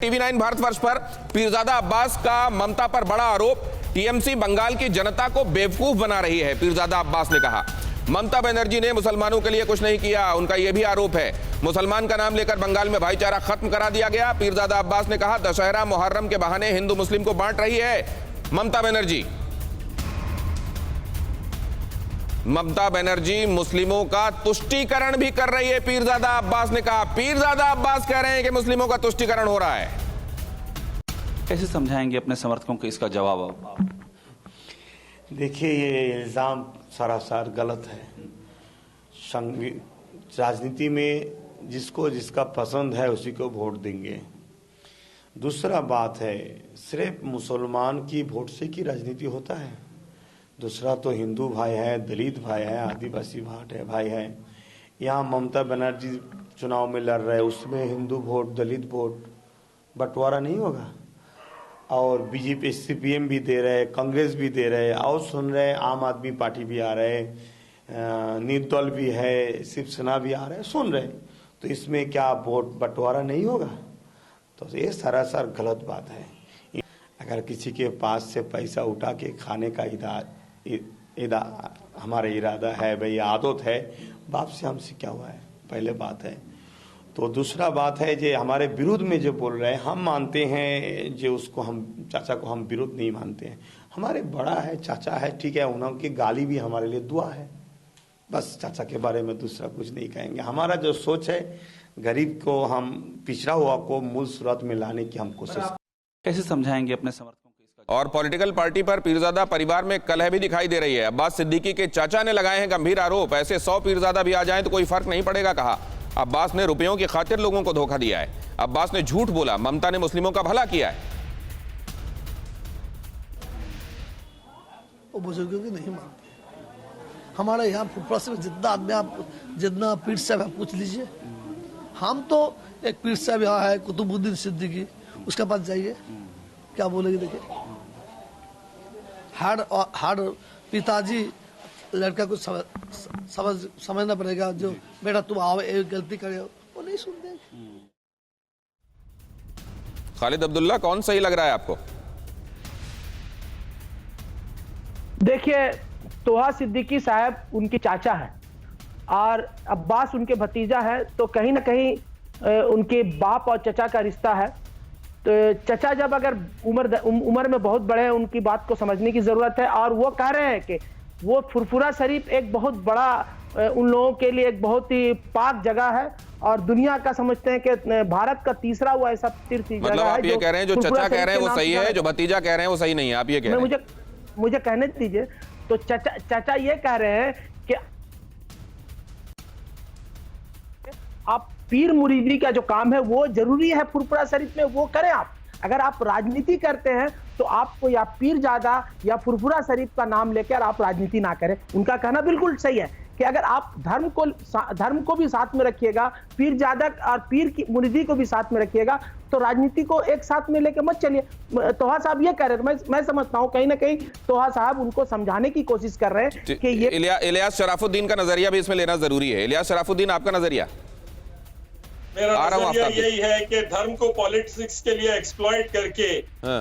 TV9 Bharatvarsh पर पीरजादा अब्बास का ममता पर बड़ा आरोप। टीएमसी बंगाल की जनता को बेवकूफ बना रही है, पीरजादा अब्बास ने कहा। ममता बनर्जी ने मुसलमानों के लिए कुछ नहीं किया, उनका यह भी आरोप है। मुसलमान का नाम लेकर बंगाल में भाईचारा खत्म करा दिया गया। पीरजादा अब्बास ने कहा, दशहरा मुहर्रम के बहाने हिंदू मुस्लिम को बांट रही है ममता बनर्जी। ममता बनर्जी मुस्लिमों का तुष्टीकरण भी कर रही है, पीरजादा अब्बास ने कहा। पीरजादा अब्बास कह रहे हैं कि मुस्लिमों का तुष्टीकरण हो रहा है। कैसे समझाएंगे अपने समर्थकों को इसका जवाब आप? देखिए, ये इल्ज़ाम सरासर गलत है। राजनीति में जिसको जिसका पसंद है उसी को वोट देंगे। दूसरा बात है, सिर्फ मुसलमान की वोट से की राजनीति होता है। दूसरा तो हिंदू भाई है, दलित भाई है, आदिवासी भाई है। यहाँ ममता बनर्जी चुनाव में लड़ रहे, उसमें हिंदू वोट दलित वोट बंटवारा नहीं होगा। और बीजेपी सीपीएम भी दे रहे, कांग्रेस भी दे रहे, और सुन रहे आम आदमी पार्टी भी आ रहे, निर्दल भी है, शिवसेना भी आ रहे, सुन रहे। तो इसमें क्या वोट बंटवारा नहीं होगा? तो ये सरासर गलत बात है। अगर किसी के पास से पैसा उठा के खाने का हमारा इरादा है, भाई आदत है, बाप से हमसे क्या हुआ है, पहले बात है। तो दूसरा बात है, जो हमारे विरुद्ध में जो बोल रहे हैं, हम मानते हैं जो उसको, हम चाचा को हम विरुद्ध नहीं मानते हैं। हमारे बड़ा है, चाचा है, ठीक है, उनकी गाली भी हमारे लिए दुआ है। बस चाचा के बारे में दूसरा कुछ नहीं कहेंगे। हमारा जो सोच है, गरीब को, हम पिछड़ा हुआ को मूल सूरत में लाने की हम कोशिश। कैसे समझाएंगे अपने समर्थकों को इसका? और पॉलिटिकल पार्टी पर पीरजादा परिवार में कलह भी दिखाई दे रही है। अब्बास सिद्दीकी के चाचा ने लगाए हैं गंभीर आरोप। ऐसे 100 पीरजादा भी आ जाएं तो कोई फर्क नहीं पड़ेगा, कहा। अब्बास ने रुपयों की खातिर लोगों को धोखा दिया है। अब्बास ने झूठ बोला, ममता ने मुस्लिमों का भला किया है। वो बुजुर्गों की नहीं मानते। हमारे यहाँ फुफड़ा से जितना आदमी, आप जितना पीर साहब आप पूछ लीजिए। हम तो एक पीर साहब यहाँ है, कुतुबुद्दीन सिद्दीकी, उसके पास जाइए, क्या बोलेगी देखिए। हर पिताजी लड़का को समझना पड़ेगा, जो बेटा तुम आओ, एक गलती करे, वो नहीं सुनते। खालिद अब्दुल्ला, कौन सही लग रहा है आपको? देखिए, तोहा सिद्दीकी साहब उनके चाचा है और अब्बास उनके भतीजा है, तो कहीं ना कहीं उनके बाप और चचा का रिश्ता है। तो चचा जब अगर उम्र में बहुत बड़े हैं, उनकी बात को समझने की जरूरत है। और वो कह रहे हैं कि वो फुरफुरा शरीफ एक बहुत बड़ा, उन लोगों के लिए एक बहुत ही पाक जगह है और दुनिया का समझते हैं कि भारत का तीसरा वो ऐसा तीर्थ जगह है। मतलब आप ये कह रहे हैं जो चचा कह रहे हैं वो सही है, जो भतीजा कह रहे हैं वो सही नहीं है, आप ये कह रहे हैं? मुझे कहने दीजिए। तो चाचा ये कह रहे हैं कि आप पीर मुरीदी का जो काम है वो जरूरी है फुरफुरा शरीफ में, वो करें आप। अगर आप राजनीति करते हैं तो आपको या पीरजादा या फुरफुरा शरीफ का नाम लेकर आप राजनीति ना करें। उनका कहना बिल्कुल सही है कि अगर आप धर्म को भी साथ में रखिएगा, पीरजादा और पीर की मुरीदी को भी साथ में रखिएगा, तो राजनीति को एक साथ में लेकर मत चलिए। तोहा साहब ये कह रहे थे, मैं समझता हूं कहीं ना कहीं तोहा साहब उनको समझाने की कोशिश कर रहे हैं कि ये इलियास शराफुद्दीन का नजरिया भी इसमें लेना जरूरी है। इलियास शराफुद्दीन, आपका नजरिया? मेरा नजरिया यही है कि धर्म को पॉलिटिक्स के लिए एक्सप्लॉइट करके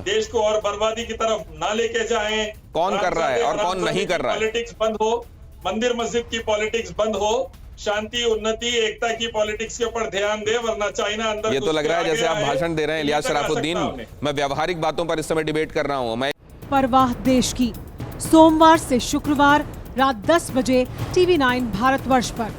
देश को और बर्बादी की तरफ ना लेके जाएं। कौन कर रहा है और कौन नहीं कर रहा है? पॉलिटिक्स बंद हो, मंदिर मस्जिद की पॉलिटिक्स बंद हो, शांति, उन्नति, एकता की पॉलिटिक्स के ऊपर ध्यान दे, वरना चाइना अंदर। ये तो लग रहा है जैसे आप भाषण दे रहे हैं इलियास शराफुद्दीन। मैं व्यावहारिक बातों पर इस समय डिबेट कर रहा हूँ। मैं परवाह देश की, सोमवार से शुक्रवार रात 10 बजे TV9 भारतवर्ष पर।